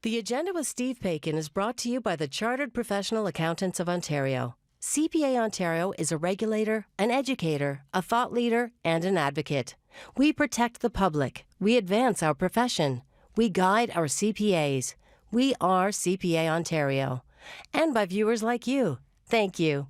The Agenda with Steve Paikin is brought to you by the Chartered Professional Accountants of Ontario. CPA Ontario is a regulator, an educator, a thought leader, and an advocate. We protect the public. We advance our profession. We guide our CPAs. We are CPA Ontario. And by viewers like you. Thank you.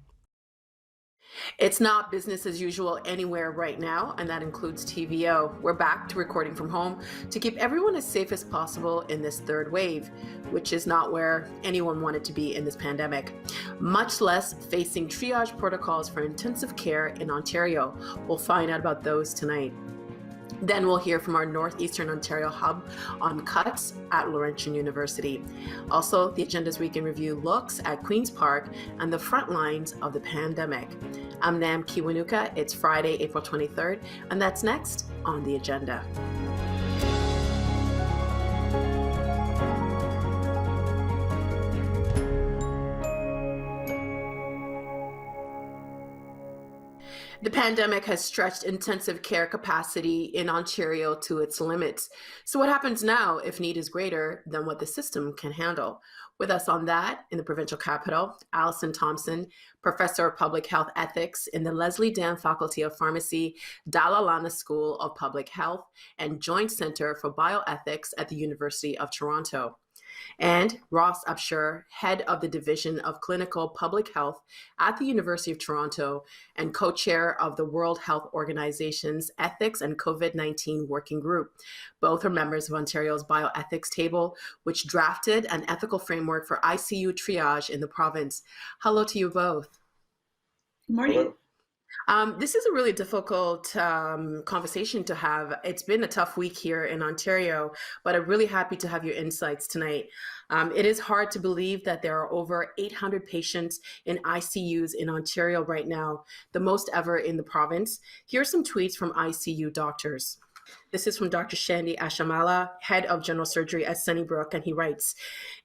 It's not business as usual anywhere right now, and that includes TVO. We're back to recording from home to keep everyone as safe as possible in this third wave, which is not where anyone wanted to be in this pandemic, much less facing triage protocols for intensive care in Ontario. We'll find out about those tonight. Then we'll hear from our Northeastern Ontario Hub on cuts at Laurentian University. Also, the Agenda's Week in Review looks at Queen's Park and the front lines of the pandemic. I'm Nam Kiwanuka. It's Friday, April 23rd, and that's next on the agenda. The pandemic has stretched intensive care capacity in Ontario to its limits. So what happens now if need is greater than what the system can handle? With us on that in the provincial capital, Alison Thompson, Professor of Public Health Ethics in the Leslie Dam Faculty of Pharmacy, Dalla Lana School of Public Health, and Joint Centre for Bioethics at the University of Toronto. And Ross Upshur, head of the Division of Clinical Public Health at the University of Toronto and co-chair of the World Health Organization's Ethics and COVID-19 Working Group. Both are members of Ontario's Bioethics Table, which drafted an ethical framework for ICU triage in the province. Hello to you both. Good morning. Hello. This is a really difficult conversation to have. It's been a tough week here in Ontario, but I'm really happy to have your insights tonight. It is hard to believe that there are over 800 patients in ICUs in Ontario right now, the most ever in the province. Here are some tweets from ICU doctors. This is from Dr. Shandy Ashamala, head of general surgery at Sunnybrook, and he writes,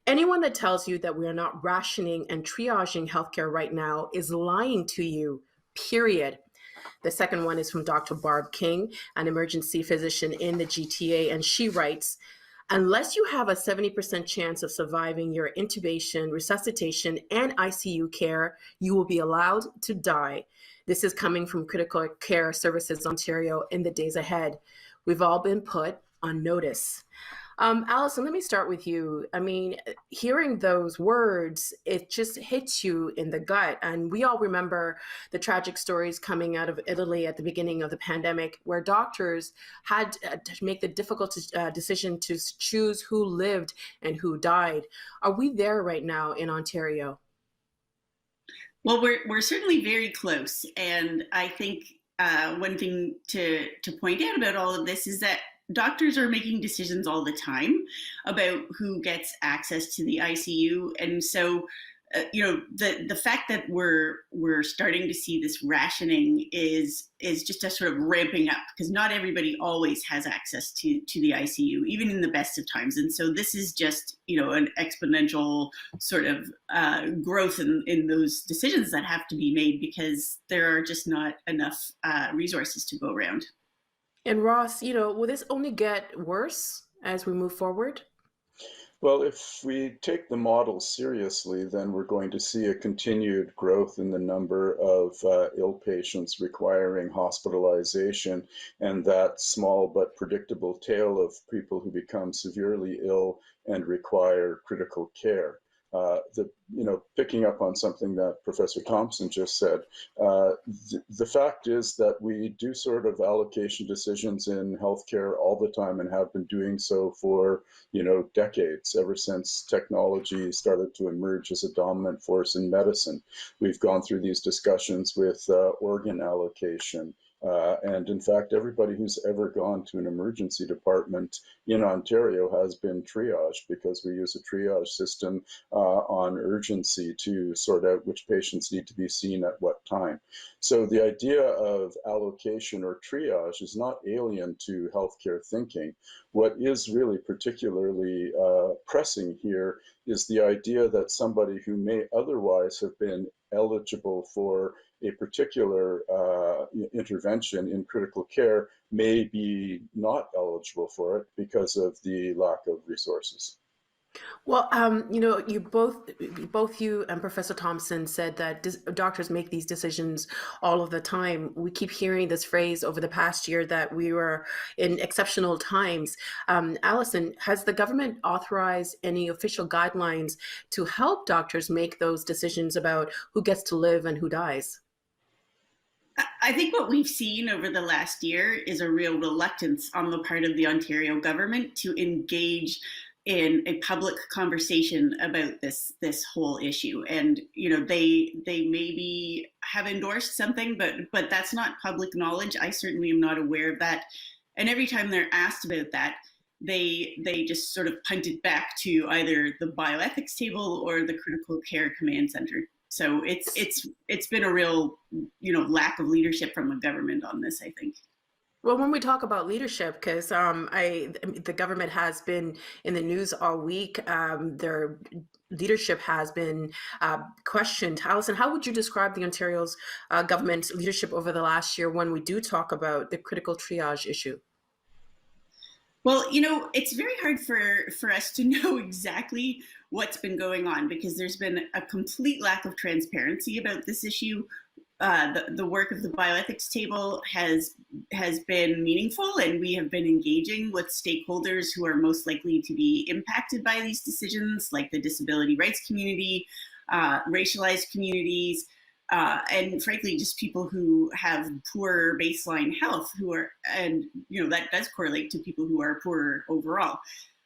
"Anyone that tells you that we are not rationing and triaging healthcare right now is lying to you. Period." The second one is from Dr. Barb King, an emergency physician in the GTA, and she writes, "Unless you have a 70% chance of surviving your intubation, resuscitation, and ICU care, you will be allowed to die." This is coming from Critical Care Services Ontario in the days ahead. We've all been put on notice. Alison, let me start with you. I mean, hearing those words, it just hits you in the gut. And we all remember the tragic stories coming out of Italy at the beginning of the pandemic, where doctors had to make the difficult decision to choose who lived and who died. Are we there right now in Ontario? Well, we're certainly very close. And I think one thing to point out about all of this is that doctors are making decisions all the time about who gets access to the ICU. And so, the fact that we're starting to see this rationing is just a sort of ramping up, because not everybody always has access to the ICU, even in the best of times. And so this is just, an exponential sort of growth in those decisions that have to be made, because there are just not enough resources to go around. And Ross, will this only get worse as we move forward? Well, if we take the model seriously, then we're going to see a continued growth in the number of ill patients requiring hospitalization, and that small but predictable tail of people who become severely ill and require critical care. Picking up on something that Professor Thompson just said, the fact is that we do sort of allocation decisions in healthcare all the time and have been doing so for, decades, ever since technology started to emerge as a dominant force in medicine. We've gone through these discussions with organ allocation. And in fact, everybody who's ever gone to an emergency department in Ontario has been triaged, because we use a triage system on urgency to sort out which patients need to be seen at what time. So the idea of allocation or triage is not alien to healthcare thinking. What is really particularly pressing here is the idea that somebody who may otherwise have been eligible for a particular intervention in critical care may be not eligible for it because of the lack of resources. Well, both you and Professor Thompson said that doctors make these decisions all of the time. We keep hearing this phrase over the past year that we were in exceptional times. Allison, has the government authorized any official guidelines to help doctors make those decisions about who gets to live and who dies? I think what we've seen over the last year is a real reluctance on the part of the Ontario government to engage in a public conversation about this whole issue. And they maybe have endorsed something, but that's not public knowledge. I certainly am not aware of that. And every time they're asked about that, they just sort of punt it back to either the bioethics table or the critical care command center. So it's been a real lack of leadership from the government on this, I think. Well, when we talk about leadership, because the government has been in the news all week, their leadership has been questioned. Alison, how would you describe the Ontario's government's leadership over the last year when we do talk about the critical triage issue? Well, it's very hard for us to know exactly what's been going on because there's been a complete lack of transparency about this issue. The work of the bioethics table has been meaningful, and we have been engaging with stakeholders who are most likely to be impacted by these decisions, like the disability rights community, racialized communities, and frankly, just people who have poor baseline health, and that does correlate to people who are poorer overall.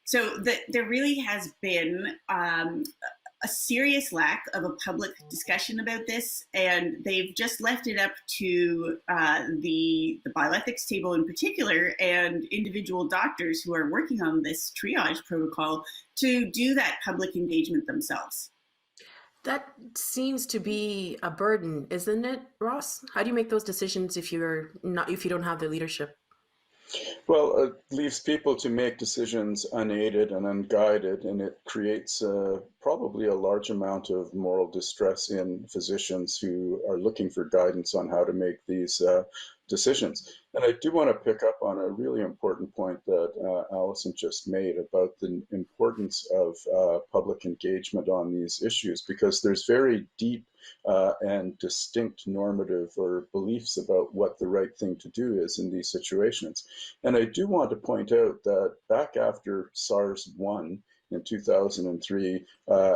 So there really has been a serious lack of a public discussion about this, and they've just left it up to the bioethics table in particular and individual doctors who are working on this triage protocol to do that public engagement themselves. That seems to be a burden, isn't it, Ross? How do you make those decisions if you don't have the leadership? Well, it leaves people to make decisions unaided and unguided, and it creates probably a large amount of moral distress in physicians who are looking for guidance on how to make these decisions. And I do want to pick up on a really important point that Allison just made about the importance of public engagement on these issues, because there's very deep and distinct normative or beliefs about what the right thing to do is in these situations. And I do want to point out that back after SARS-1 in 2003,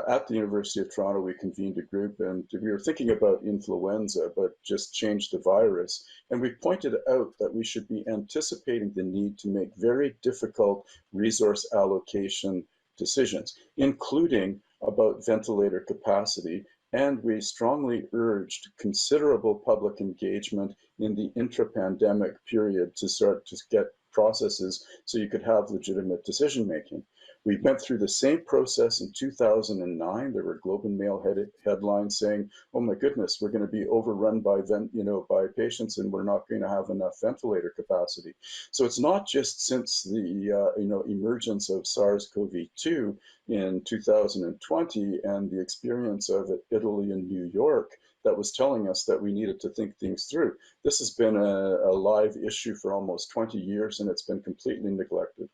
at the University of Toronto, we convened a group and we were thinking about influenza, but just changed the virus. And we pointed out that we should be anticipating the need to make very difficult resource allocation decisions, including about ventilator capacity. And we strongly urged considerable public engagement in the intra-pandemic period to start to get processes so you could have legitimate decision making. We went through the same process in 2009. There were Globe and Mail headlines saying, "Oh my goodness, we're going to be overrun by by patients, and we're not going to have enough ventilator capacity." So it's not just since the emergence of SARS-CoV-2 in 2020 and the experience of Italy and New York that was telling us that we needed to think things through. This has been a live issue for almost 20 years, and it's been completely neglected.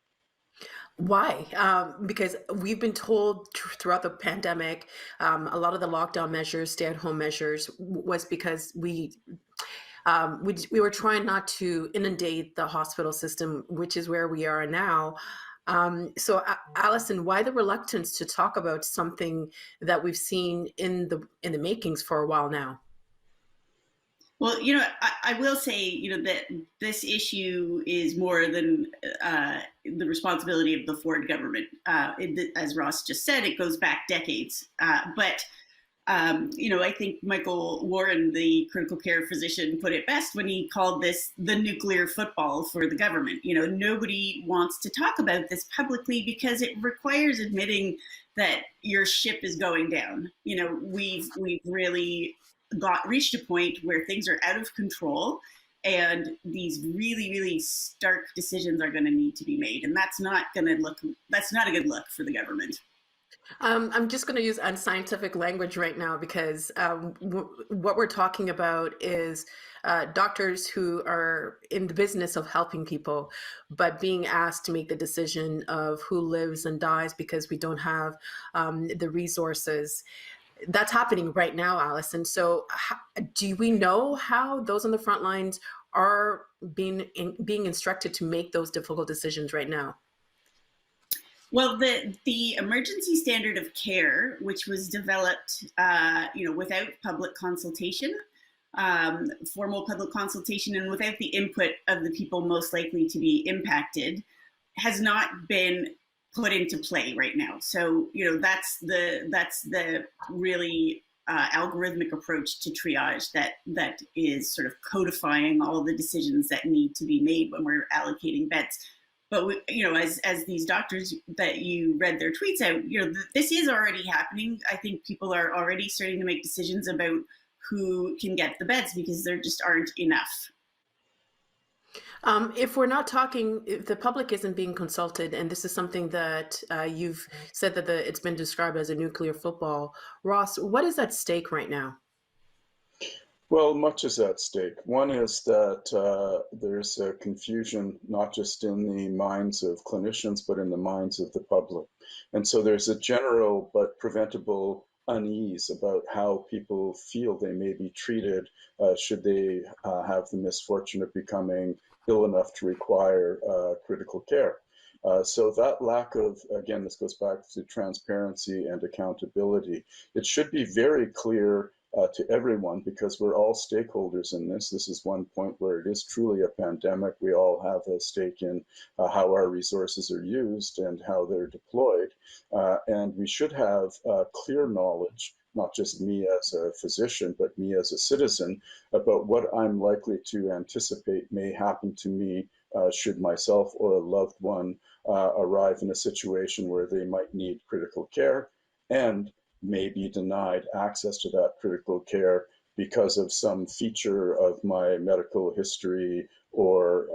Why? Because we've been told throughout the pandemic, a lot of the lockdown measures, stay-at-home measures, was because we were trying not to inundate the hospital system, which is where we are now. So, Allison, why the reluctance to talk about something that we've seen in the makings for a while now? Well, I will say, that this issue is more than the responsibility of the Ford government. As Ross just said, it goes back decades. But I think Michael Warren, the critical care physician, put it best when he called this the nuclear football for the government. Nobody wants to talk about this publicly because it requires admitting that your ship is going down. We've really reached a point where things are out of control, and these really, really stark decisions are going to need to be made, and that's not a good look for the government. I'm just going to use unscientific language right now because what we're talking about is doctors who are in the business of helping people, but being asked to make the decision of who lives and dies because we don't have the resources. That's happening right now, Allison. So, do we know how those on the front lines are being instructed to make those difficult decisions right now? Well, the emergency standard of care, which was developed, without public consultation, formal public consultation, and without the input of the people most likely to be impacted, has not been put into play right now. So, that's the really algorithmic approach to triage that is sort of codifying all the decisions that need to be made when we're allocating beds. But as these doctors that you read their tweets out, this is already happening. I think people are already starting to make decisions about who can get the beds because there just aren't enough. If we're not talking, if the public isn't being consulted, and this is something that you've said that it's been described as a nuclear football, Ross, what is at stake right now? Well, much is at stake. One is that there's a confusion not just in the minds of clinicians, but in the minds of the public. And so there's a general but preventable unease about how people feel they may be treated should they have the misfortune of becoming ill enough to require critical care. So that lack of, again, this goes back to transparency and accountability. It should be very clear to everyone because we're all stakeholders in this. This is one point where it is truly a pandemic. We all have a stake in how our resources are used and how they're deployed. And we should have clear knowledge, not just me as a physician, but me as a citizen, about what I'm likely to anticipate may happen to me should myself or a loved one arrive in a situation where they might need critical care and may be denied access to that critical care because of some feature of my medical history or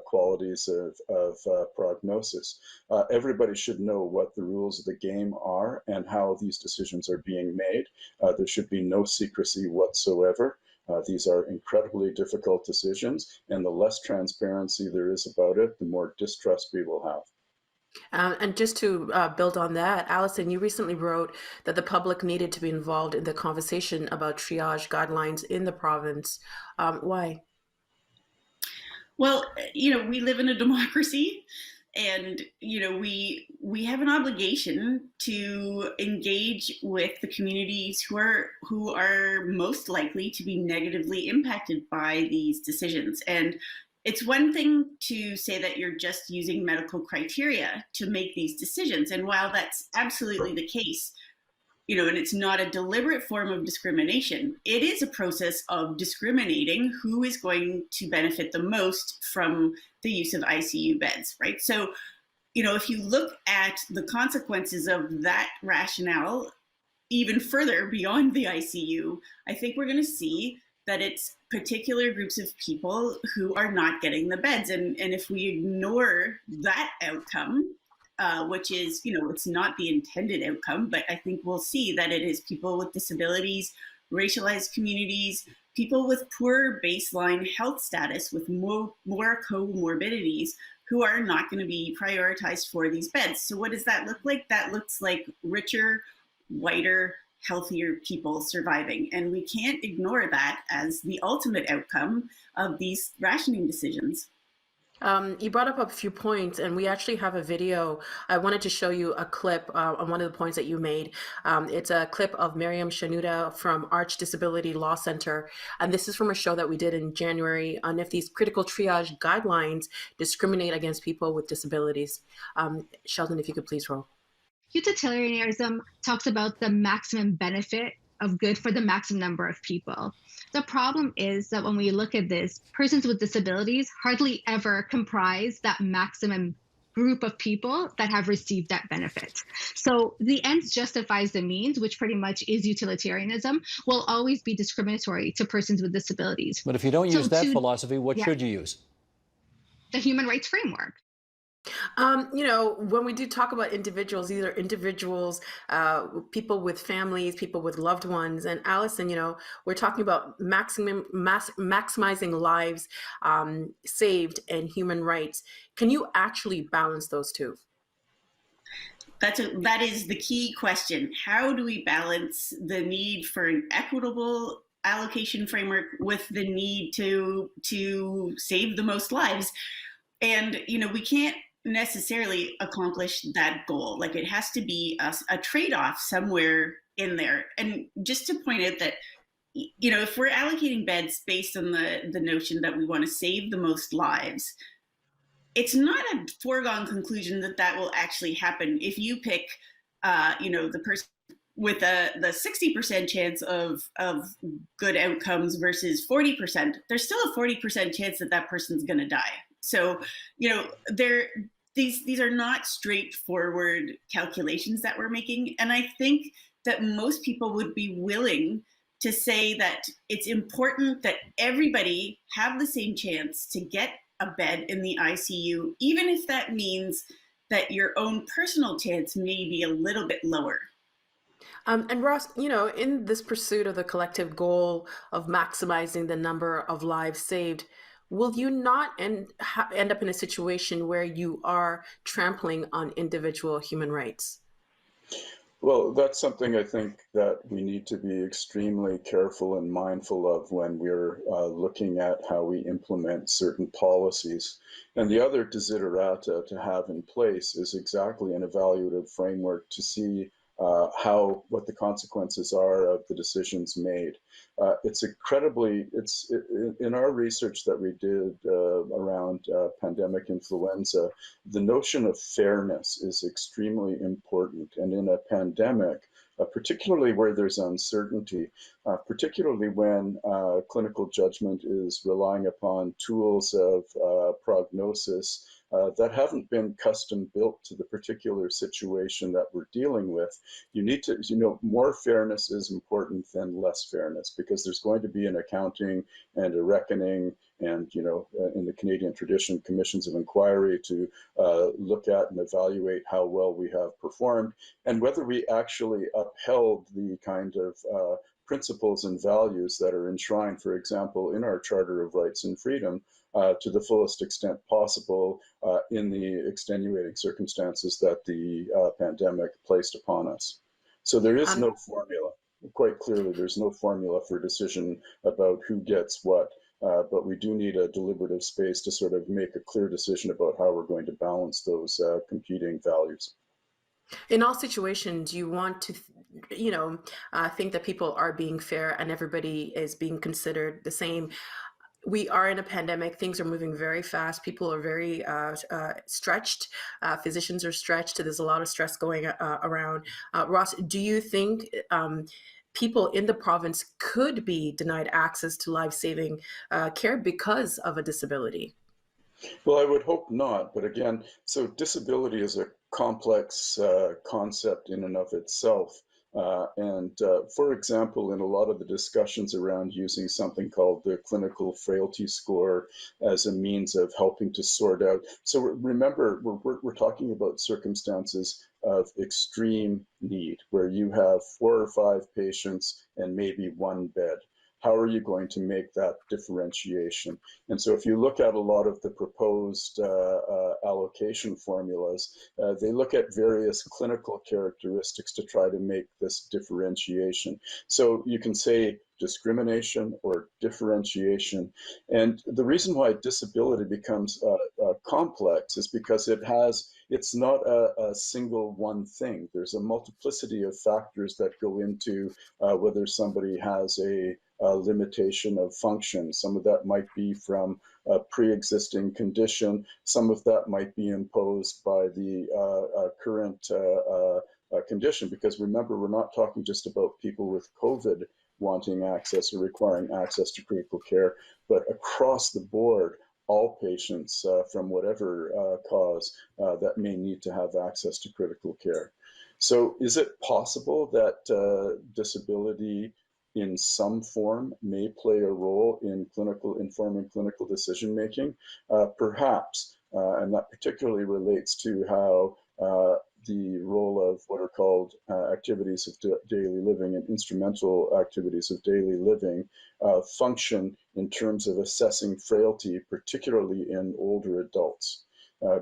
qualities of prognosis. Everybody should know what the rules of the game are and how these decisions are being made. There should be no secrecy whatsoever. These are incredibly difficult decisions, and the less transparency there is about it, the more distrust we will have. And just to build on that, Allison, you recently wrote that the public needed to be involved in the conversation about triage guidelines in the province. Why? Well, we live in a democracy, and we have an obligation to engage with the communities who are most likely to be negatively impacted by these decisions. And it's one thing to say that you're just using medical criteria to make these decisions. And while that's absolutely the case, and it's not a deliberate form of discrimination, it is a process of discriminating who is going to benefit the most from the use of ICU beds, right? So, if you look at the consequences of that rationale even further beyond the ICU, I think we're going to see that it's particular groups of people who are not getting the beds. And if we ignore that outcome, which is, it's not the intended outcome, but I think we'll see that it is people with disabilities, racialized communities, people with poor baseline health status with more comorbidities who are not going to be prioritized for these beds. So what does that look like? That looks like richer, whiter, healthier people surviving. And we can't ignore that as the ultimate outcome of these rationing decisions. You brought up a few points, and we actually have a video. I wanted to show you a clip on one of the points that you made. It's a clip of Miriam Shanuda from Arch Disability Law Center, and this is from a show that we did in January on if these critical triage guidelines discriminate against people with disabilities. Sheldon, if you could please roll. Utilitarianism talks about the maximum benefit of good for the maximum number of people. The problem is that when we look at this, persons with disabilities hardly ever comprise that maximum group of people that have received that benefit. So the ends justifies the means, which pretty much is utilitarianism, will always be discriminatory to persons with disabilities. But if you don't use that philosophy, what should you use? The human rights framework. When we do talk about individuals, these are individuals, people with families, people with loved ones. And Allison, we're talking about maximizing lives saved and human rights. Can you actually balance those two? That is the key question. How do we balance the need for an equitable allocation framework with the need to save the most lives? And we can't necessarily accomplish that goal. Like, it has to be a trade-off somewhere in there. And just to point out that if we're allocating beds based on the notion that we want to save the most lives, it's not a foregone conclusion that that will actually happen. If you pick the person with the 60% chance of good outcomes versus 40%, there's still a 40% chance that that person's going to die. So these are not straightforward calculations that we're making. And I think that most people would be willing to say that it's important that everybody have the same chance to get a bed in the ICU, even if that means that your own personal chance may be a little bit lower. And Ross, in this pursuit of the collective goal of maximizing the number of lives saved, will you not end up in a situation where you are trampling on individual human rights? Well, that's something I think that we need to be extremely careful and mindful of when we're looking at how we implement certain policies. And the other desiderata to have in place is exactly an evaluative framework to see what the consequences are of the decisions made. In our research that we did around pandemic influenza, the notion of fairness is extremely important. And in a pandemic, particularly where there's uncertainty, particularly when clinical judgment is relying upon tools of prognosis that haven't been custom built to the particular situation that we're dealing with. You need to, more fairness is important than less fairness, because there's going to be an accounting and a reckoning and, in the Canadian tradition, commissions of inquiry to look at and evaluate how well we have performed and whether we actually upheld the kind of principles and values that are enshrined, for example, in our Charter of Rights and Freedom, to the fullest extent possible in the extenuating circumstances that the pandemic placed upon us. So there is no formula. Quite clearly, there's no formula for a decision about who gets what, but we do need a deliberative space to sort of make a clear decision about how we're going to balance those competing values. In all situations, you want to, think that people are being fair and everybody is being considered the same. We are in a pandemic. Things are moving very fast. People are very stretched. Physicians are stretched. There's a lot of stress going around. Ross, do you think people in the province could be denied access to life-saving care because of a disability? Well, I would hope not. But again, so disability is a complex concept in and of itself. For example, in a lot of the discussions around using something called the clinical frailty score as a means of helping to sort out. So remember, we're talking about circumstances of extreme need, where you have 4 or 5 patients and maybe 1 bed. How are you going to make that differentiation? And so if you look at a lot of the proposed allocation formulas, they look at various clinical characteristics to try to make this differentiation. So you can say discrimination or differentiation. And the reason why disability becomes complex is because it's not a single one thing. There's a multiplicity of factors that go into whether somebody has a limitation of function. Some of that might be from a pre-existing condition. Some of that might be imposed by the current condition. Because remember, we're not talking just about people with COVID wanting access or requiring access to critical care, but across the board, all patients from whatever cause that may need to have access to critical care. So is it possible that disability in some form may play a role in informing clinical decision making? Perhaps, and that particularly relates to how the role of what are called activities of daily living and instrumental activities of daily living function in terms of assessing frailty, particularly in older adults.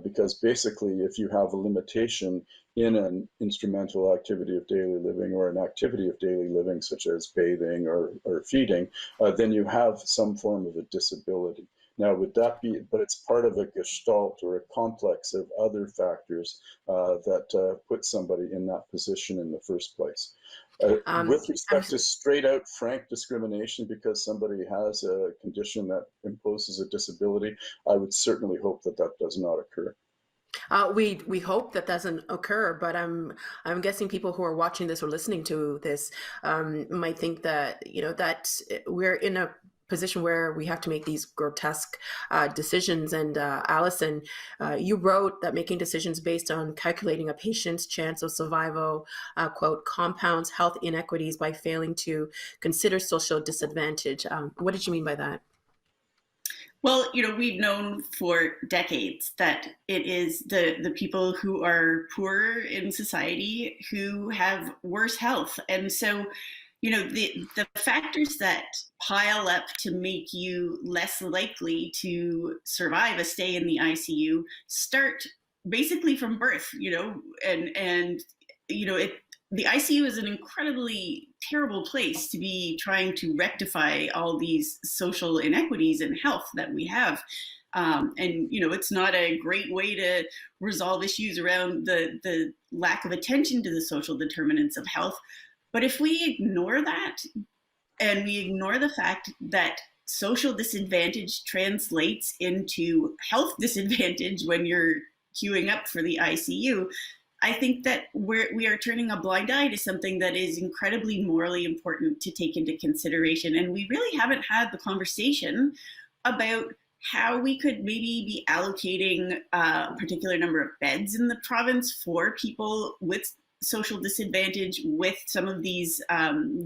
Because basically, if you have a limitation in an instrumental activity of daily living or an activity of daily living, such as bathing or feeding, then you have some form of a disability. Now, would that be, but it's part of a gestalt or a complex of other factors that put somebody in that position in the first place. With respect to straight out frank discrimination because somebody has a condition that imposes a disability, I would certainly hope that that does not occur. We hope that doesn't occur, but I'm guessing people who are watching this or listening to this might think that that we're in a position where we have to make these grotesque decisions. And Allison, you wrote that making decisions based on calculating a patient's chance of survival, quote, compounds health inequities by failing to consider social disadvantage. What did you mean by that? Well, we've known for decades that it is the people who are poorer in society who have worse health. And so, the factors that pile up to make you less likely to survive a stay in the ICU start basically from birth, and the ICU is an incredibly terrible place to be trying to rectify all these social inequities in health that we have. And it's not a great way to resolve issues around the lack of attention to the social determinants of health. But if we ignore that, and we ignore the fact that social disadvantage translates into health disadvantage when you're queuing up for the ICU, I think that we are turning a blind eye to something that is incredibly morally important to take into consideration. And we really haven't had the conversation about how we could maybe be allocating a particular number of beds in the province for people with social disadvantage, with some of these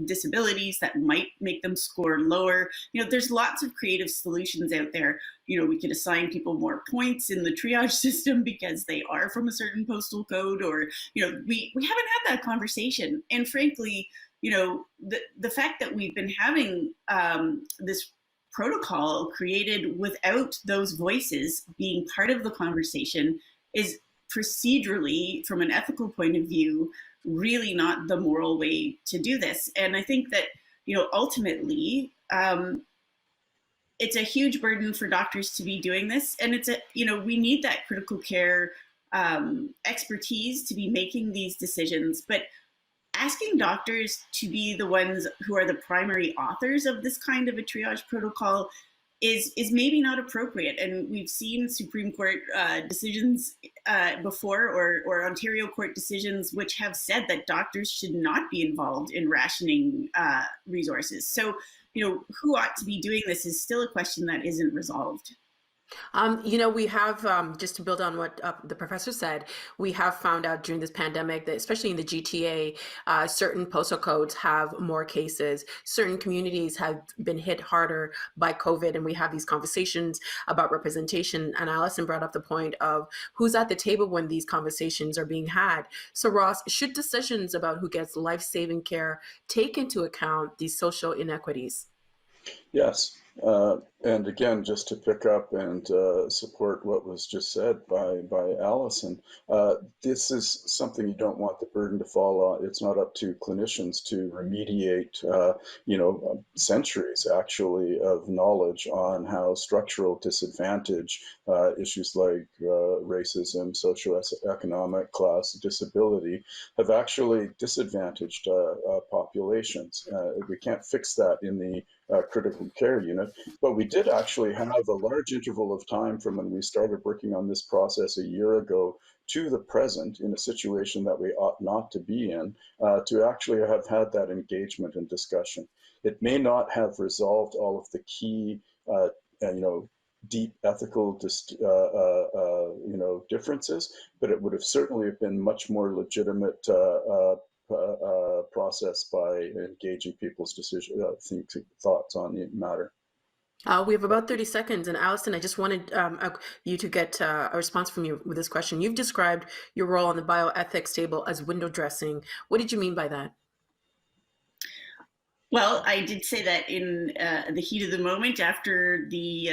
disabilities that might make them score lower. There's lots of creative solutions out there. We could assign people more points in the triage system because they are from a certain postal code, or, we haven't had that conversation. And frankly, the fact that we've been having this protocol created without those voices being part of the conversation is procedurally, from an ethical point of view, really not the moral way to do this. And I think that, ultimately, it's a huge burden for doctors to be doing this. And we need that critical care expertise to be making these decisions. But asking doctors to be the ones who are the primary authors of this kind of a triage protocol is maybe not appropriate. And we've seen Supreme Court decisions before, or Ontario court decisions, which have said that doctors should not be involved in rationing resources. So, who ought to be doing this is still a question that isn't resolved. We have, just to build on what the professor said, we have found out during this pandemic that, especially in the GTA, certain postal codes have more cases. Certain communities have been hit harder by COVID, and we have these conversations about representation. And Allison brought up the point of who's at the table when these conversations are being had. So, Ross, should decisions about who gets life-saving care take into account these social inequities? Yes. And again, just to pick up and support what was just said by Allison, this is something you don't want the burden to fall on. It's not up to clinicians to remediate, centuries actually of knowledge on how structural disadvantage, issues like racism, socioeconomic class, disability, have actually disadvantaged populations. We can't fix that in the critical care unit, but we did actually have a large interval of time from when we started working on this process a year ago to the present, in a situation that we ought not to be in, to actually have had that engagement and discussion. It may not have resolved all of the key, deep ethical differences, but it would have certainly been much more legitimate process by engaging people's thoughts on the matter. We have about 30 seconds. And Allison, I just wanted you to get a response from you with this question. You've described your role on the bioethics table as window dressing. What did you mean by that? Well, I did say that in the heat of the moment after the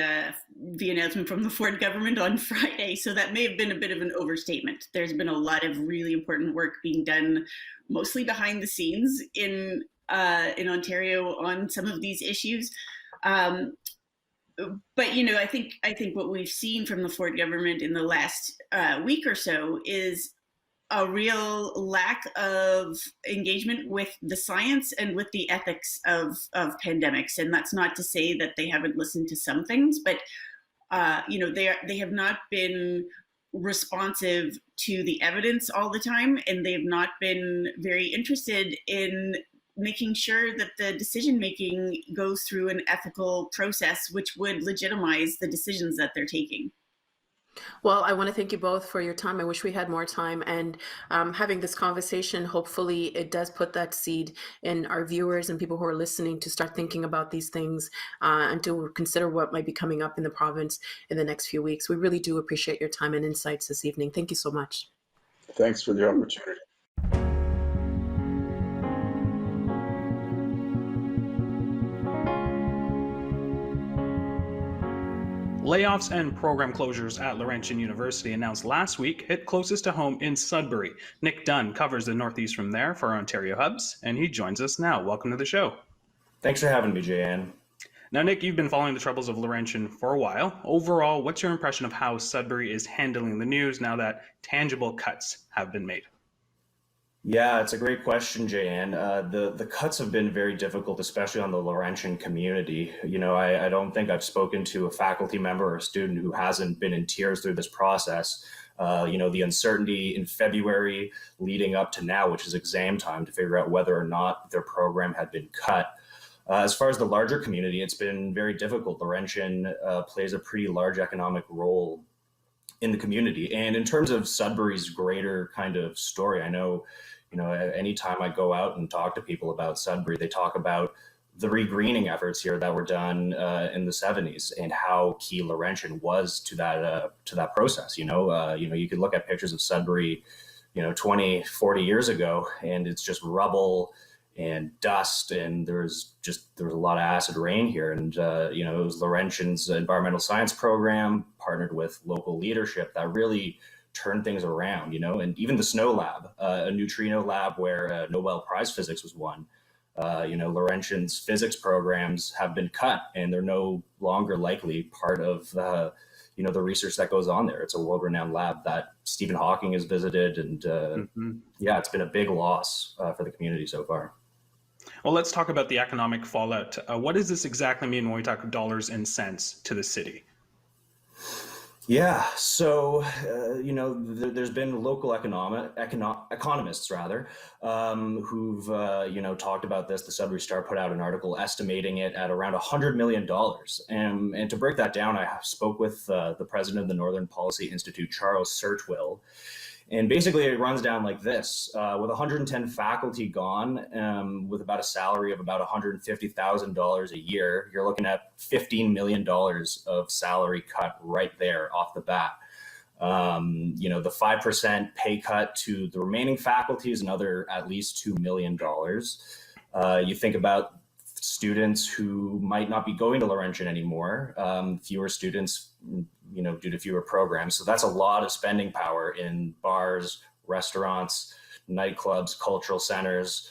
announcement from the Ford government on Friday. So that may have been a bit of an overstatement. There's been a lot of really important work being done, mostly behind the scenes in Ontario on some of these issues. But I think what we've seen from the Ford government in the last week or so is a real lack of engagement with the science and with the ethics of pandemics. And that's not to say that they haven't listened to some things, but they have not been responsive to the evidence all the time, and they've not been very interested in making sure that the decision making goes through an ethical process which would legitimize the decisions that they're taking. Well, I want to thank you both for your time. I wish we had more time, and having this conversation, hopefully it does put that seed in our viewers and people who are listening to start thinking about these things and to consider what might be coming up in the province in the next few weeks. We really do appreciate your time and insights this evening. Thank you so much. Thanks for the opportunity. Layoffs and program closures at Laurentian University announced last week hit closest to home in Sudbury. Nick Dunne covers the Northeast from there for Ontario Hubs, and he joins us now. Welcome to the show. Thanks for having me, Jan. Now, Nick, you've been following the troubles of Laurentian for a while. Overall, what's your impression of how Sudbury is handling the news now that tangible cuts have been made? Yeah, it's a great question, Jan. The cuts have been very difficult, especially on the Laurentian community. I don't think I've spoken to a faculty member or a student who hasn't been in tears through this process. The uncertainty in February leading up to now, which is exam time, to figure out whether or not their program had been cut. As far as the larger community, it's been very difficult. Laurentian plays a pretty large economic role in the community. And in terms of Sudbury's greater kind of story, I know, anytime I go out and talk to people about Sudbury, they talk about the regreening efforts here that were done in the 70s and how key Laurentian was to that process. You could look at pictures of Sudbury, 20, 40 years ago, and it's just rubble and dust, and there was a lot of acid rain here. And it was Laurentian's environmental science program partnered with local leadership that really turned things around, and even the snow lab, a neutrino lab where Nobel Prize physics was won. Laurentian's physics programs have been cut, and they're no longer likely part of the research that goes on there. It's a world-renowned lab that Stephen Hawking has visited, and it's been a big loss for the community so far. Well, let's talk about the economic fallout. What does this exactly mean when we talk dollars and cents to the city? Yeah, so there's been local economists rather, who've talked about this. The Sudbury Star put out an article estimating it at around $100 million. And to break that down, I spoke with the president of the Northern Policy Institute, Charles Sertwill. And basically it runs down like this. With 110 faculty gone, with about a salary of about $150,000 a year, you're looking at $15 million of salary cut right there off the bat. The 5% pay cut to the remaining faculty is another at least $2 million. You think about students who might not be going to Laurentian anymore, fewer students, due to fewer programs. So that's a lot of spending power in bars, restaurants, nightclubs, cultural centers.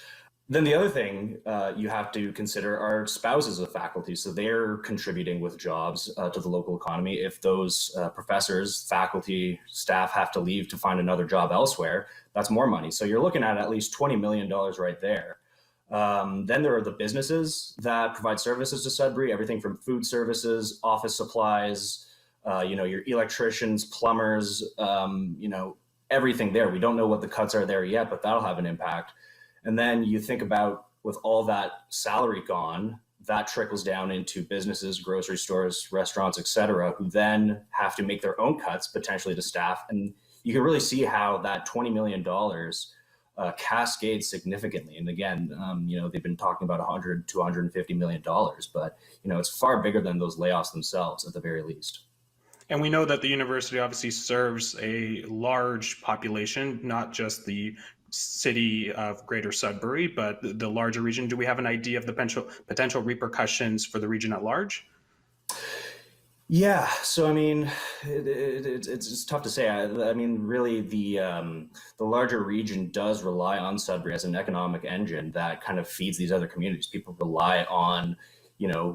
Then the other thing you have to consider are spouses of faculty. So they're contributing with jobs to the local economy. If those professors, faculty, staff have to leave to find another job elsewhere, that's more money. So you're looking at least $20 million right there. Then there are the businesses that provide services to Sudbury, everything from food services, office supplies, your electricians, plumbers, everything there. We don't know what the cuts are there yet, but that'll have an impact. And then you think about, with all that salary gone, that trickles down into businesses, grocery stores, restaurants, et cetera, who then have to make their own cuts potentially to staff. And you can really see how that $20 million cascade significantly. And again, they've been talking about $100 to $150 million, but it's far bigger than those layoffs themselves at the very least. And we know that the university obviously serves a large population, not just the city of Greater Sudbury, but the larger region. Do we have an idea of the potential repercussions for the region at large? Yeah, so I mean, it's tough to say. I mean, really, the larger region does rely on Sudbury as an economic engine that kind of feeds these other communities. People rely on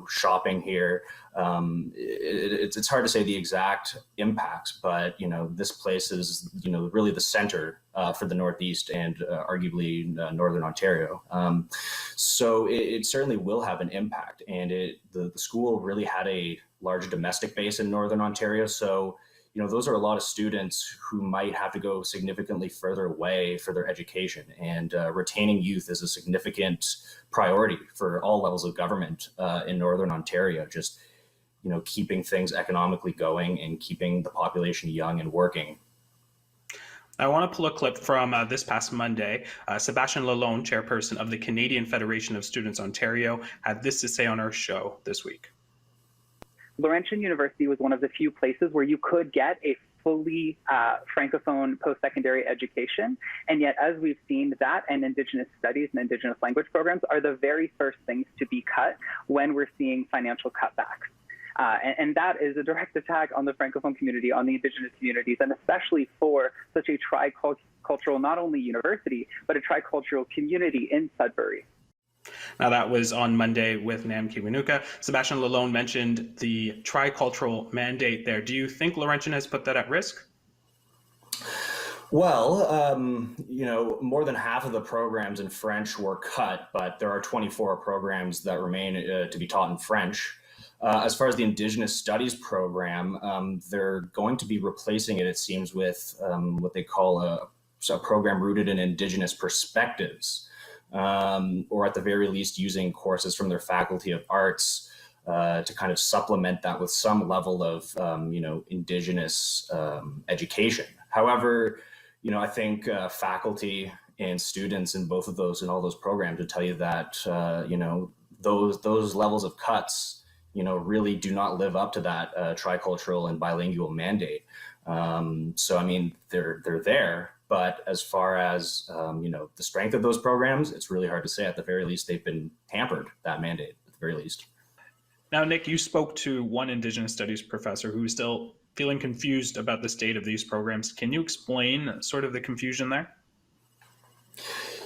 shopping here. It's hard to say the exact impacts, but this place is really the center for the Northeast and arguably Northern Ontario. So it certainly will have an impact, and the school really had a large domestic base in Northern Ontario. So those are a lot of students who might have to go significantly further away for their education, and retaining youth is a significant priority for all levels of government in Northern Ontario. Just keeping things economically going and keeping the population young and working. I want to pull a clip from this past Monday. Sébastien Lalonde, chairperson of the Canadian Federation of Students Ontario, had this to say on our show this week. Laurentian University was one of the few places where you could get a fully Francophone post-secondary education. And yet, as we've seen, that and Indigenous studies and Indigenous language programs are the very first things to be cut when we're seeing financial cutbacks. And that is a direct attack on the Francophone community, on the Indigenous communities, and especially for such a tricultural, not only university, but a tricultural community in Sudbury. Now, that was on Monday with Nam Kiwanuka. Sébastien Lalonde mentioned the tricultural mandate there. Do you think Laurentian has put that at risk? Well, more than half of the programs in French were cut, but there are 24 programs that remain to be taught in French. As far as the Indigenous Studies program, they're going to be replacing it seems, with what they call a program rooted in Indigenous perspectives. Or at the very least using courses from their Faculty of Arts to kind of supplement that with some level of, Indigenous education. However, I think faculty and students in both of those and all those programs would tell you that, those levels of cuts, really do not live up to that tricultural and bilingual mandate. So, I mean, they're there. But as far as, the strength of those programs, it's really hard to say. At the very least, they've been hampered, that mandate, at the very least. Now, Nick, you spoke to one Indigenous Studies professor who is still feeling confused about the state of these programs. Can you explain sort of the confusion there?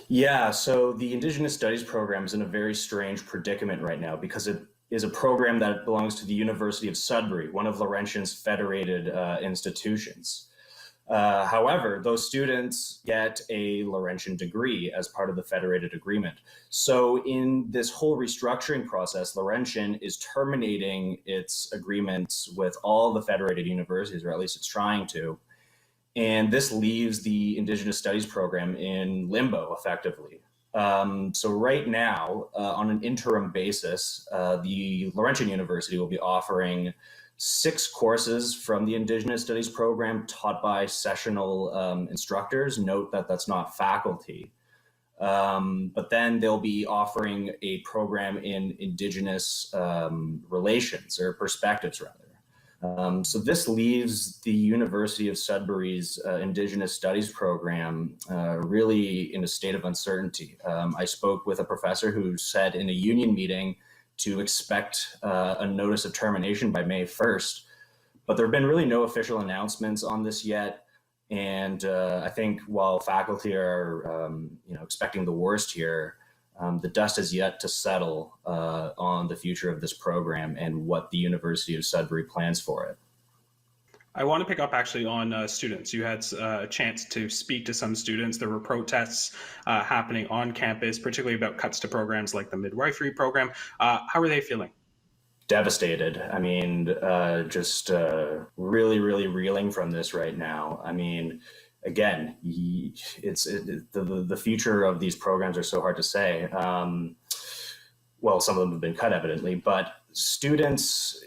Yeah, so the Indigenous Studies program is in a very strange predicament right now because it is a program that belongs to the University of Sudbury, one of Laurentian's federated institutions. However, those students get a Laurentian degree as part of the federated agreement. So in this whole restructuring process, Laurentian is terminating its agreements with all the federated universities, or at least it's trying to. And this leaves the Indigenous Studies program in limbo, effectively. So right now, on an interim basis, the Laurentian University will be offering 6 courses from the Indigenous Studies program taught by sessional instructors. Note that that's not faculty. But then they'll be offering a program in Indigenous relations, or perspectives rather. So this leaves the University of Sudbury's Indigenous Studies program really in a state of uncertainty. I spoke with a professor who said in a union meeting to expect a notice of termination by May 1st. But there have been really no official announcements on this yet. And I think while faculty are expecting the worst here, the dust has yet to settle on the future of this program and what the University of Sudbury plans for it. I want to pick up actually on students. You had a chance to speak to some students. There were protests happening on campus, particularly about cuts to programs like the midwifery program. How are they feeling? Devastated. I mean, just really, really reeling from this right now. I mean, again, the future of these programs are so hard to say. Well, some of them have been cut, evidently, but students,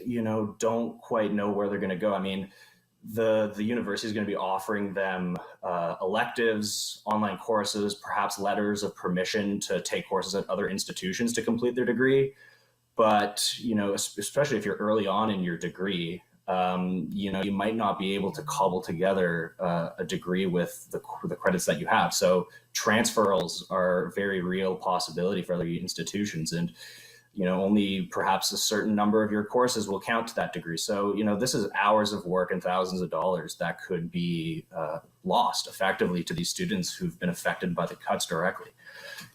don't quite know where they're going to go. I mean, the university is going to be offering them electives, online courses, perhaps letters of permission to take courses at other institutions to complete their degree. But, you know, especially if you're early on in your degree, you know, you might not be able to cobble together a degree with the credits that you have. So transfers are a very real possibility for other institutions. And, you know, only perhaps a certain number of your courses will count to that degree. So, you know, this is hours of work and thousands of dollars that could be lost effectively to these students who've been affected by the cuts directly.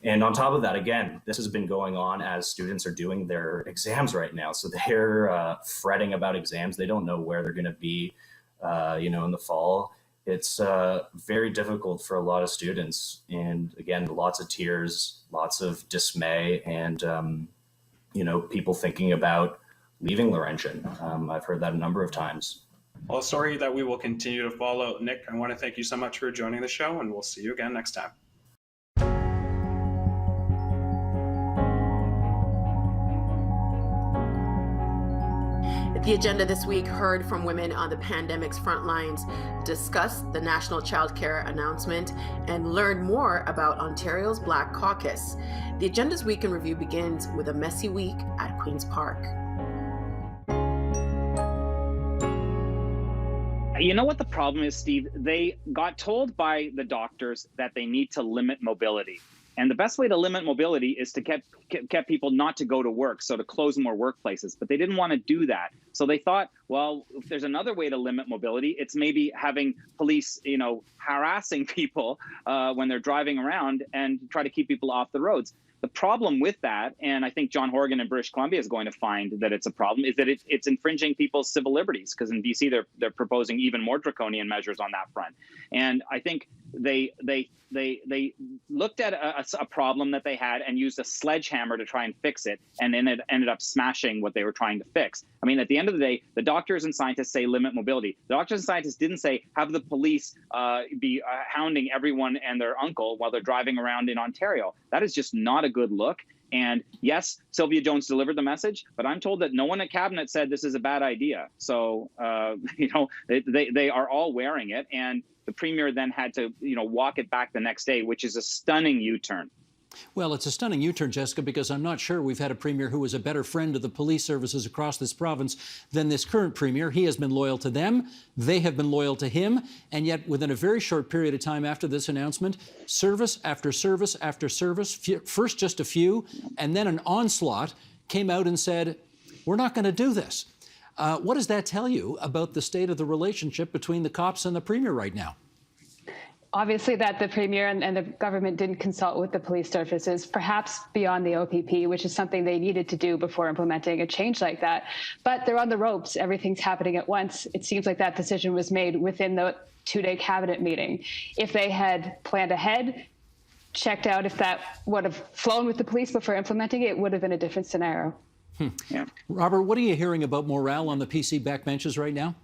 And on top of that, again, this has been going on as students are doing their exams right now. So they're fretting about exams. They don't know where they're going to be, you know, in the fall. It's very difficult for a lot of students. And again, lots of tears, lots of dismay, and, you know, people thinking about leaving Laurentian. I've heard that a number of times. Well, sorry that we will continue to follow. Nick, I want to thank you so much for joining the show, and we'll see you again next time. The agenda this week heard from women on the pandemic's front lines, discussed the National Childcare announcement, and learned more about Ontario's Black Caucus. The agenda's week in review begins with a messy week at Queen's Park. You know what the problem is, Steve? They got told by the doctors that they need to limit mobility. And the best way to limit mobility is to get people not to go to work, so to close more workplaces. But they didn't want to do that. So they thought, well, if there's another way to limit mobility, it's maybe having police, you know, harassing people when they're driving around and try to keep people off the roads. The problem with that, and I think John Horgan in British Columbia is going to find that it's a problem, is that it's infringing people's civil liberties, because in BC they're proposing even more draconian measures on that front. And I think they looked at a problem that they had and used a sledgehammer to try and fix it, and then it ended up smashing what they were trying to fix. I mean, at the end of the day, the doctors and scientists say limit mobility. The doctors and scientists didn't say have the police be hounding everyone and their uncle while they're driving around in Ontario. That is just not a good look. And yes, Sylvia Jones delivered the message, but I'm told that no one at cabinet said this is a bad idea. So, you know, they are all wearing it. And the premier then had to, you know, walk it back the next day, which is a stunning U-turn. Well, it's a stunning U-turn, Jessica, because I'm not sure we've had a premier who is a better friend of the police services across this province than this current premier. He has been loyal to them. They have been loyal to him. And yet, within a very short period of time after this announcement, service after service after service, first just a few, and then an onslaught, came out and said, we're not going to do this. What does that tell you about the state of the relationship between the cops and the premier right now? Obviously that the premier and the government didn't consult with the police services, perhaps beyond the OPP, which is something they needed to do before implementing a change like that. But they're on the ropes. Everything's happening at once. It seems like that decision was made within the two-day cabinet meeting. If they had planned ahead, checked out if that would have flown with the police before implementing it, it would have been a different scenario. Yeah. Robert, what are you hearing about morale on the PC backbenches right now?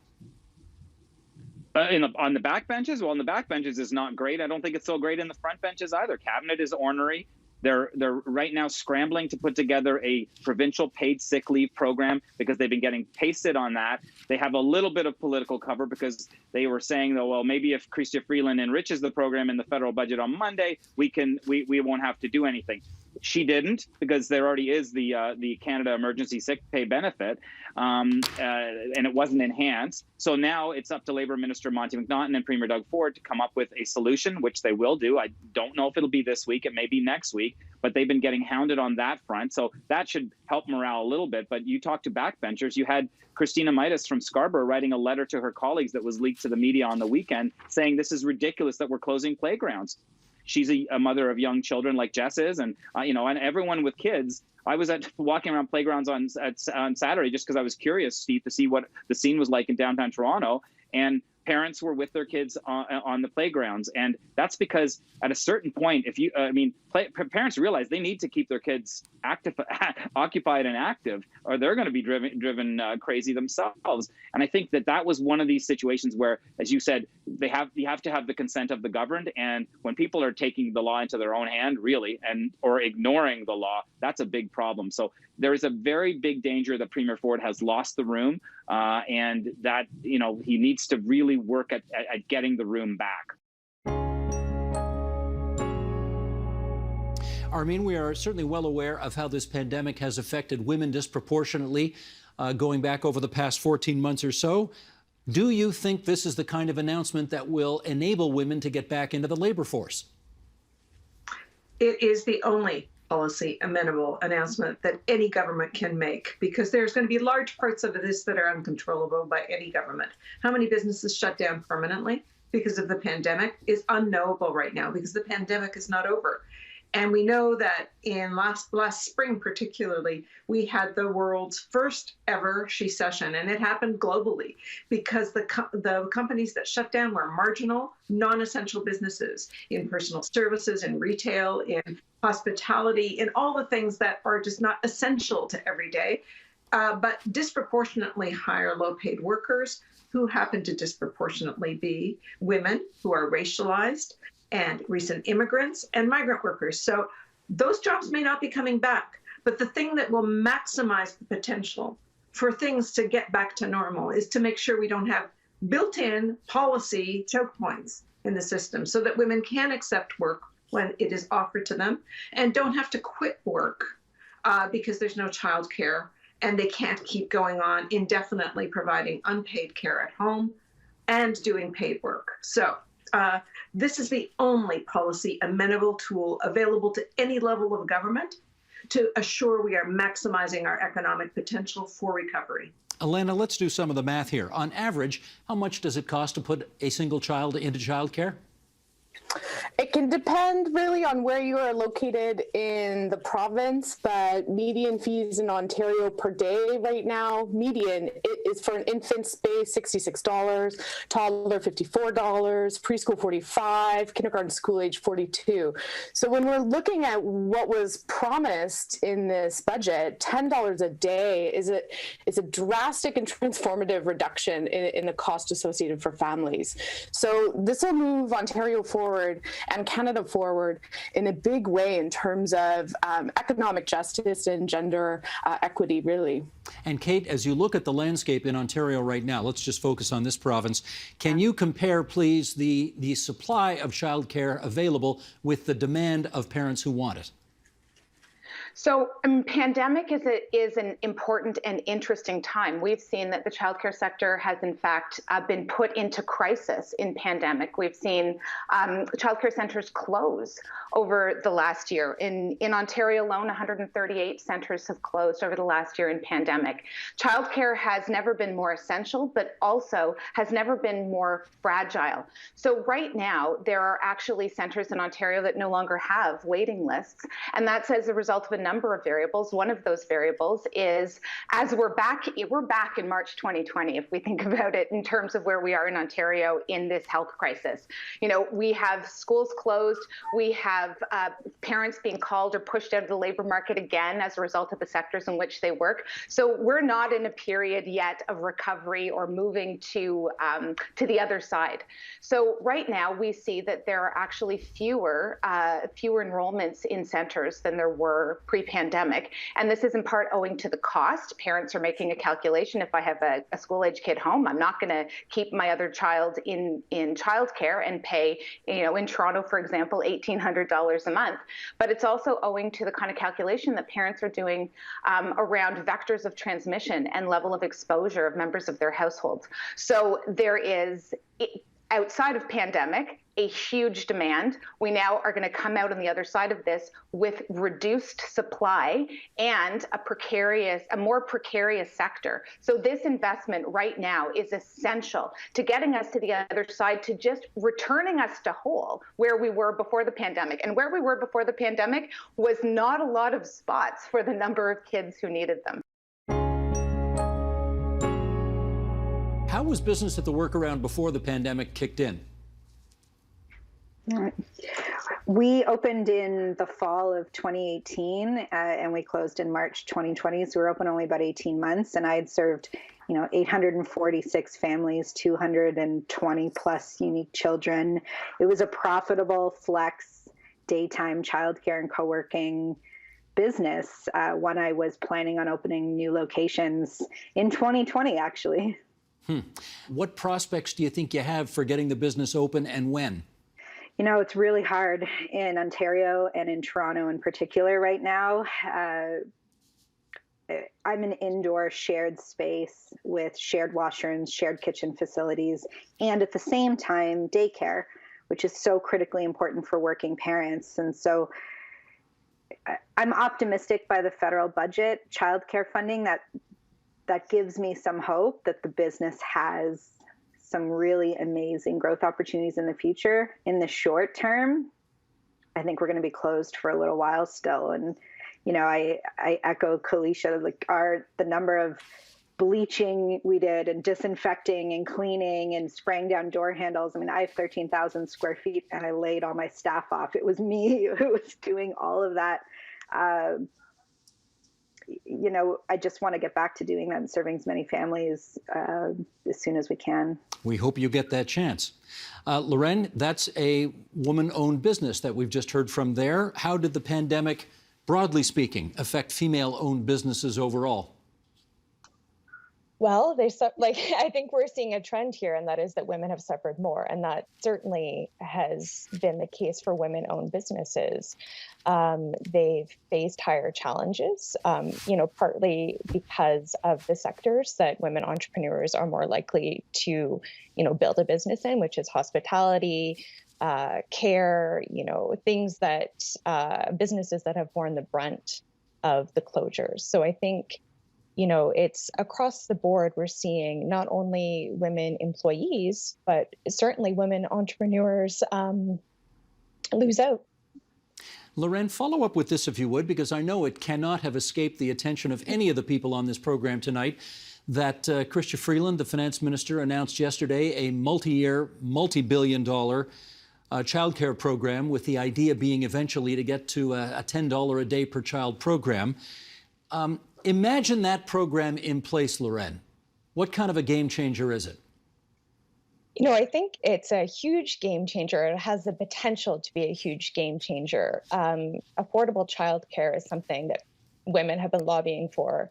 On the backbenches? Well, on the backbenches is not great. I don't think it's so great in the front benches either. Cabinet is ornery. They're right now scrambling to put together a provincial paid sick leave program because they've been getting pasted on that. They have a little bit of political cover because they were saying, though, well, maybe if Chrystia Freeland enriches the program in the federal budget on Monday, we won't have to do anything. She didn't, because there already is the Canada Emergency Sick Pay benefit, and it wasn't enhanced. So now it's up to Labour Minister Monty McNaughton and Premier Doug Ford to come up with a solution, which they will do. I don't know if it'll be this week. It may be next week, but they've been getting hounded on that front. So that should help morale a little bit. But you talk to backbenchers. You had Christina Mitas from Scarborough writing a letter to her colleagues that was leaked to the media on the weekend saying this is ridiculous that we're closing playgrounds. She's a mother of young children like Jess is, and you know, and everyone with kids. I was walking around playgrounds on Saturday just because I was curious, Steve, to see what the scene was like in downtown Toronto, and parents were with their kids on the playgrounds, and that's because at a certain point, if you, parents realize they need to keep their kids occupied and active, or they're going to be driven crazy themselves. And I think that was one of these situations where, as you said, you have to have the consent of the governed. And when people are taking the law into their own hand, really, or ignoring the law, that's a big problem. So there is a very big danger that Premier Ford has lost the room, and that he needs to really work at getting the room back. Armin, we are certainly well aware of how this pandemic has affected women disproportionately, going back over the past 14 months or so. Do you think this is the kind of announcement that will enable women to get back into the labor force? It is the only policy amenable announcement that any government can make, because there's going to be large parts of this that are uncontrollable by any government. How many businesses shut down permanently because of the pandemic is unknowable right now, because the pandemic is not over. And we know that in last spring, particularly, we had the world's first ever she-cession, and it happened globally because the companies that shut down were marginal, non-essential businesses in personal services, in retail, in hospitality, in all the things that are just not essential to every day, but disproportionately higher low-paid workers who happen to disproportionately be women who are racialized, and recent immigrants and migrant workers. So those jobs may not be coming back, but the thing that will maximize the potential for things to get back to normal is to make sure we don't have built-in policy choke points in the system, so that women can accept work when it is offered to them and don't have to quit work because there's no childcare, and they can't keep going on indefinitely providing unpaid care at home and doing paid work. So this is the only policy amenable tool available to any level of government to assure we are maximizing our economic potential for recovery. Elena, let's do some of the math here. On average, how much does it cost to put a single child into childcare? It can depend really on where you are located in the province, but median fees in Ontario per day right now, median is for an infant space, $66, toddler, $54, preschool, $45, kindergarten school age, $42. So when we're looking at what was promised in this budget, $10 a day is a drastic and transformative reduction in the cost associated for families. So this will move Ontario forward and Canada forward in a big way in terms of economic justice and gender equity, really. And Kate, as you look at the landscape in Ontario right now, let's just focus on this province. Can you compare, please, the supply of childcare available with the demand of parents who want it? So pandemic is an important and interesting time. We've seen that the childcare sector has, in fact, been put into crisis in pandemic. We've seen childcare centers close over the last year. In Ontario alone, 138 centers have closed over the last year in pandemic. Childcare has never been more essential, but also has never been more fragile. So right now, there are actually centers in Ontario that no longer have waiting lists, and that's as a result of a number of variables. One of those variables is, as we're back in March 2020, if we think about it in terms of where we are in Ontario in this health crisis. You know, we have schools closed, we have parents being called or pushed out of the labor market again as a result of the sectors in which they work. So we're not in a period yet of recovery or moving to the other side. So right now we see that there are actually fewer enrollments in centers than there were pre-pandemic. And this is in part owing to the cost. Parents are making a calculation. If I have a school-age kid home, I'm not going to keep my other child in childcare and pay, you know, in Toronto, for example, $1,800 a month. But it's also owing to the kind of calculation that parents are doing around vectors of transmission and level of exposure of members of their households. So there is, outside of pandemic, a huge demand. We now are going to come out on the other side of this with reduced supply and a more precarious sector. So this investment right now is essential to getting us to the other side, to just returning us to whole where we were before the pandemic. And where we were before the pandemic was not a lot of spots for the number of kids who needed them. How was business at the workaround before the pandemic kicked in? We opened in the fall of 2018 and we closed in March 2020. So we were open only about 18 months, and I had served 846 families, 220 plus unique children. It was a profitable flex daytime childcare and co-working business when I was planning on opening new locations in 2020, actually. What prospects do you think you have for getting the business open, and when? It's really hard in Ontario and in Toronto in particular right now. I'm an indoor shared space with shared washrooms, shared kitchen facilities, and at the same time, daycare, which is so critically important for working parents. And so I'm optimistic by the federal budget childcare funding that gives me some hope that the business has some really amazing growth opportunities in the future. In the short term, I think we're going to be closed for a little while still. And I echo Kalisha, the number of bleaching we did and disinfecting and cleaning and spraying down door handles. I mean, I have 13,000 square feet and I laid all my staff off. It was me who was doing all of that. I just want to get back to doing that and serving as many families as soon as we can. We hope you get that chance. Loren, that's a woman-owned business that we've just heard from there. How did the pandemic, broadly speaking, affect female-owned businesses overall? Well, I think we're seeing a trend here, and that is that women have suffered more, and that certainly has been the case for women-owned businesses. They've faced higher challenges, partly because of the sectors that women entrepreneurs are more likely to, build a business in, which is hospitality, care, things that businesses that have borne the brunt of the closures. So I think it's across the board. We're seeing not only women employees, but certainly women entrepreneurs lose out. Loren, follow up with this if you would, because I know it cannot have escaped the attention of any of the people on this program tonight that Chrystia Freeland, the finance minister, announced yesterday a multi-year, multi-billion-dollar childcare program, with the idea being eventually to get to a $10 a day per child program. Imagine that program in place, Loren. What kind of a game changer is it? I think it's a huge game changer. It has the potential to be a huge game changer. Affordable childcare is something that women have been lobbying for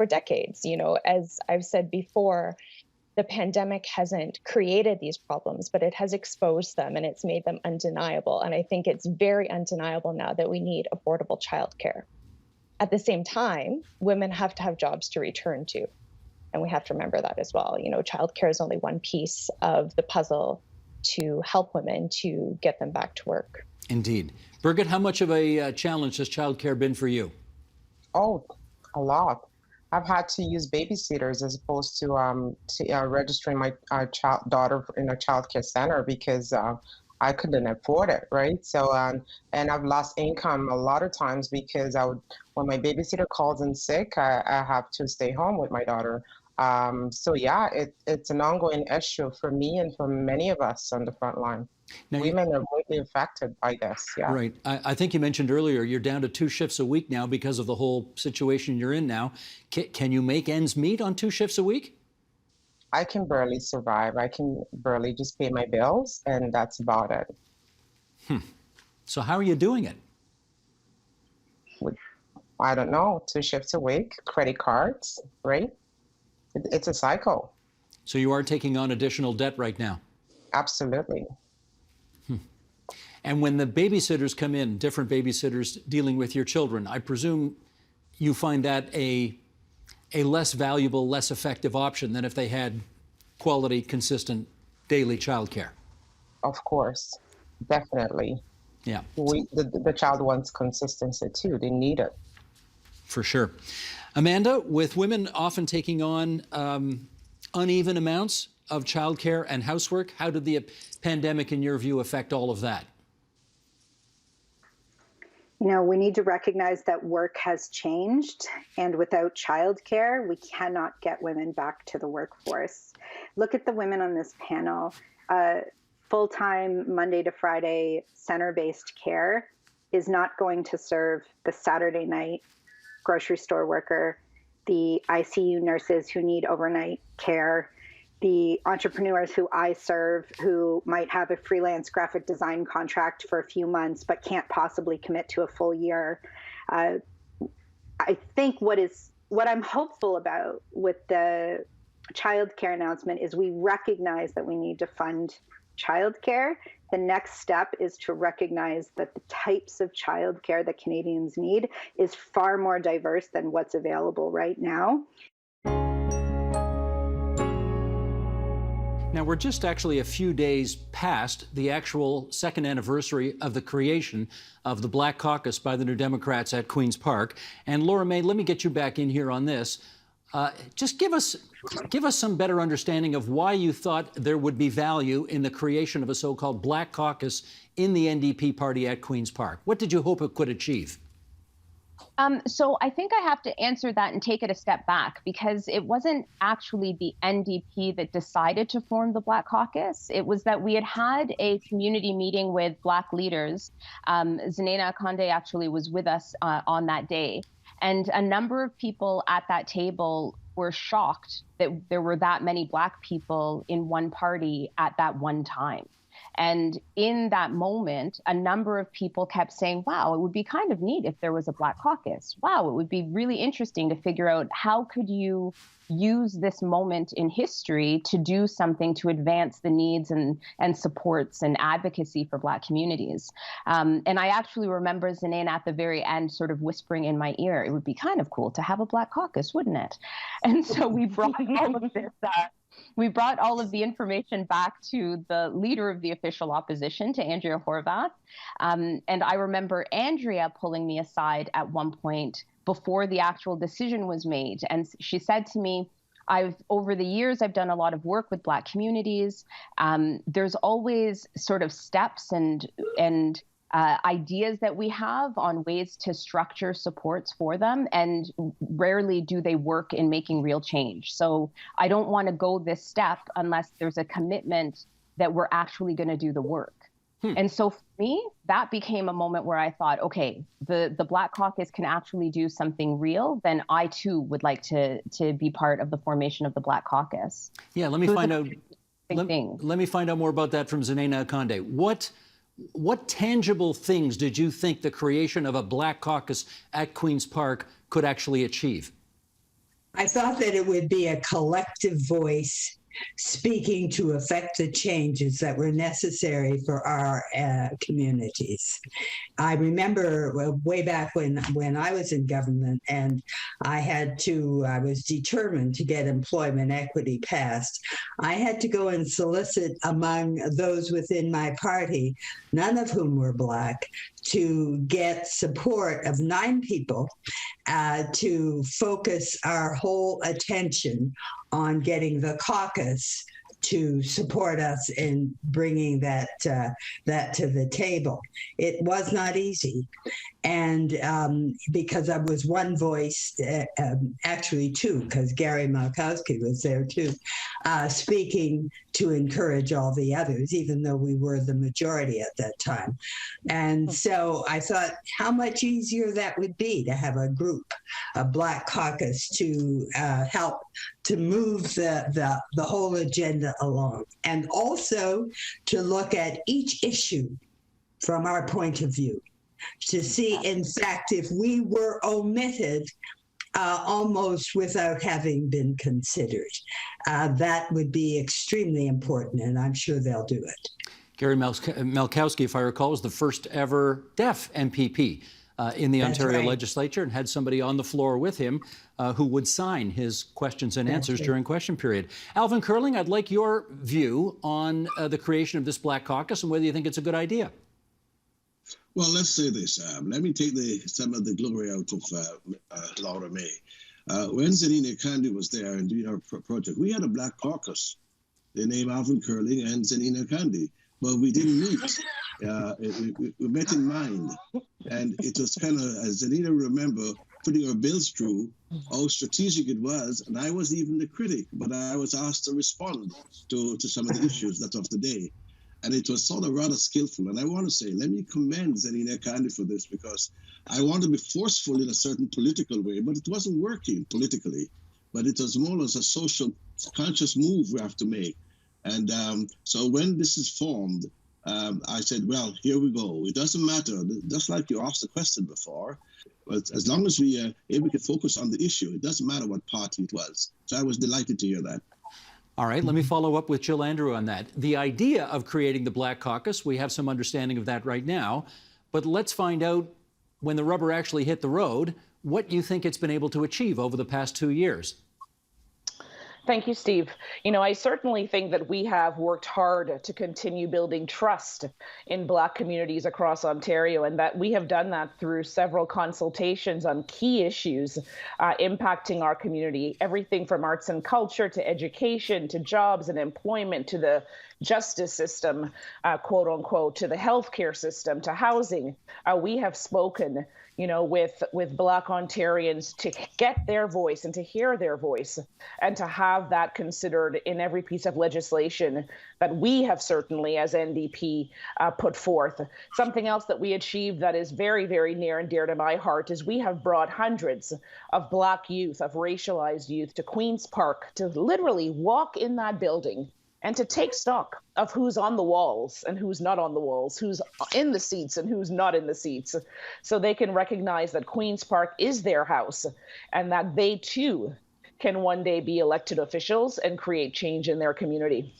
decades. As I've said before, the pandemic hasn't created these problems, but it has exposed them and it's made them undeniable. And I think it's very undeniable now that we need affordable childcare. At the same time, women have to have jobs to return to. And we have to remember that as well. Childcare is only one piece of the puzzle to help women to get them back to work. Indeed. Birgit, how much of a challenge has childcare been for you? Oh, a lot. I've had to use babysitters as opposed to registering my daughter in a childcare center because I couldn't afford it, right? So, and I've lost income a lot of times because when my babysitter calls in sick, I have to stay home with my daughter. So yeah, it's an ongoing issue for me and for many of us on the front line. Now, women are greatly affected by this, yeah. Right. I think you mentioned earlier, you're down to 2 shifts a week now because of the whole situation you're in now. Can you make ends meet on 2 shifts a week? I can barely survive. I can barely just pay my bills, and that's about it. So how are you doing it? I don't know, 2 shifts a week, credit cards, right? It's a cycle. So you are taking on additional debt right now? Absolutely. And when the babysitters come in, different babysitters dealing with your children, I presume you find that a less valuable, less effective option than if they had quality, consistent, daily childcare. Of course, definitely. Yeah. The child wants consistency too. They need it. For sure. Amanda, with women often taking on uneven amounts of childcare and housework, how did the pandemic, in your view, affect all of that? We need to recognize that work has changed, and without childcare, we cannot get women back to the workforce. Look at the women on this panel. Full-time, Monday to Friday, center-based care is not going to serve the Saturday night grocery store worker, the ICU nurses who need overnight care, the entrepreneurs who I serve who might have a freelance graphic design contract for a few months but can't possibly commit to a full year. I think what I'm hopeful about with the childcare announcement is we recognize that we need to fund childcare. The next step is to recognize that the types of childcare that Canadians need is far more diverse than what's available right now. Now, we're just actually a few days past the actual second anniversary of the creation of the Black Caucus by the New Democrats at Queen's Park. And Laura May, let me get you back in here on this. Just give us some better understanding of why you thought there would be value in the creation of a so-called Black Caucus in the NDP party at Queen's Park. What did you hope it could achieve? So I think I have to answer that and take it a step back, because it wasn't actually the NDP that decided to form the Black Caucus. It was that we had a community meeting with Black leaders. Zinena Akande actually was with us on that day. And a number of people at that table were shocked that there were that many Black people in one party at that one time. And in that moment, a number of people kept saying, wow, it would be kind of neat if there was a Black Caucus. Wow, it would be really interesting to figure out how could you use this moment in history to do something to advance the needs and supports and advocacy for Black communities. And I actually remember Zinena at the very end sort of whispering in my ear, it would be kind of cool to have a Black Caucus, wouldn't it? And so we brought all of this We brought all of the information back to the leader of the official opposition, to Andrea Horwath. And I remember Andrea pulling me aside at one point before the actual decision was made. And she said to me, over the years, I've done a lot of work with Black communities. There's always sort of steps and ideas that we have on ways to structure supports for them, and rarely do they work in making real change. So I don't want to go this step unless there's a commitment that we're actually going to do the work. And so for me, that became a moment where I thought, okay, the Black Caucus can actually do something real, then I too would like to be part of the formation of the Black Caucus. Yeah, let me find out. Let me find out more about that from Zinena Akande. What tangible things did you think the creation of a Black Caucus at Queen's Park could actually achieve? I thought that it would be a collective voice speaking to affect the changes that were necessary for our communities. I remember way back when I was in government, and I was determined to get employment equity passed. I had to go and solicit among those within my party, none of whom were Black, to get support of 9 people to focus our whole attention on getting the caucus to support us in bringing that to the table. It was not easy. And because I was one voice, actually 2, because Gary Malkowski was there too, speaking to encourage all the others, even though we were the majority at that time. And so I thought how much easier that would be to have a group, a Black Caucus, to help to move the whole agenda along, and also to look at each issue from our point of view, to see, in fact, if we were omitted almost without having been considered. That would be extremely important, and I'm sure they'll do it. Gary Malkowski, if I recall, was the first ever deaf MPP in the Ontario legislature, and had somebody on the floor with him who would sign his questions and answers during question period. Alvin Curling, I'd like your view on the creation of this Black Caucus and whether you think it's a good idea. Well, let's say this. Let me take some of the glory out of Laura May. When Zinena Akande was there and doing her project, we had a Black Caucus. They named Alvin Curling and Zinena Akande, but we didn't meet. We met in mind, and it was kind of, as Zinena remember, putting our bills through how strategic it was, and I was even the critic, but I was asked to respond to some of the issues that of the day. And it was sort of rather skillful. And I want to say, let me commend Zanina Kandi for this, because I want to be forceful in a certain political way, but it wasn't working politically. But it was more as a social conscious move we have to make. And so when this is formed, I said, well, here we go. It doesn't matter, just like you asked the question before, but as long as we can focus on the issue, it doesn't matter what party it was. So I was delighted to hear that. All right, let me follow up with Jill Andrew on that. The idea of creating the Black Caucus, we have some understanding of that right now, but let's find out when the rubber actually hit the road, what you think it's been able to achieve over the past 2 years. Thank you, Steve. You know, I certainly think that we have worked hard to continue building trust in Black communities across Ontario, and that we have done that through several consultations on key issues impacting our community, everything from arts and culture to education to jobs and employment to the justice system, quote unquote, to the healthcare system, to housing. We have spoken, you know, with Black Ontarians to get their voice and to hear their voice and to have that considered in every piece of legislation that we have certainly as NDP put forth. Something else that we achieved that is very, very near and dear to my heart is we have brought hundreds of Black youth, of racialized youth to Queen's Park to literally walk in that building and to take stock of who's on the walls and who's not on the walls, who's in the seats and who's not in the seats, so they can recognize that Queen's Park is their house and that they too can one day be elected officials and create change in their community.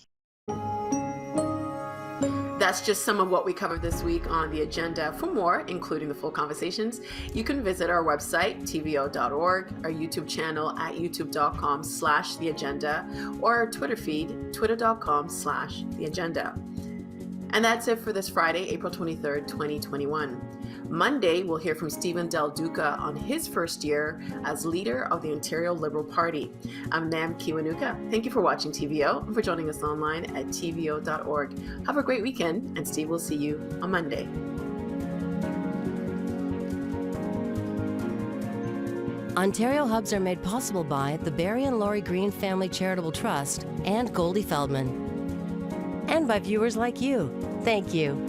That's just some of what we covered this week on The Agenda. For more, including the full conversations, you can visit our website, tvo.org, our YouTube channel at youtube.com/theagenda, or our Twitter feed, twitter.com/theagenda. And that's it for this Friday, April 23rd, 2021. Monday, we'll hear from Stephen Del Duca on his first year as leader of the Ontario Liberal Party. I'm Nam Kiwanuka. Thank you for watching TVO and for joining us online at tvo.org. Have a great weekend, and Steve will see you on Monday. Ontario Hubs are made possible by the Barry and Laurie Green Family Charitable Trust and Goldie Feldman. And by viewers like you. Thank you.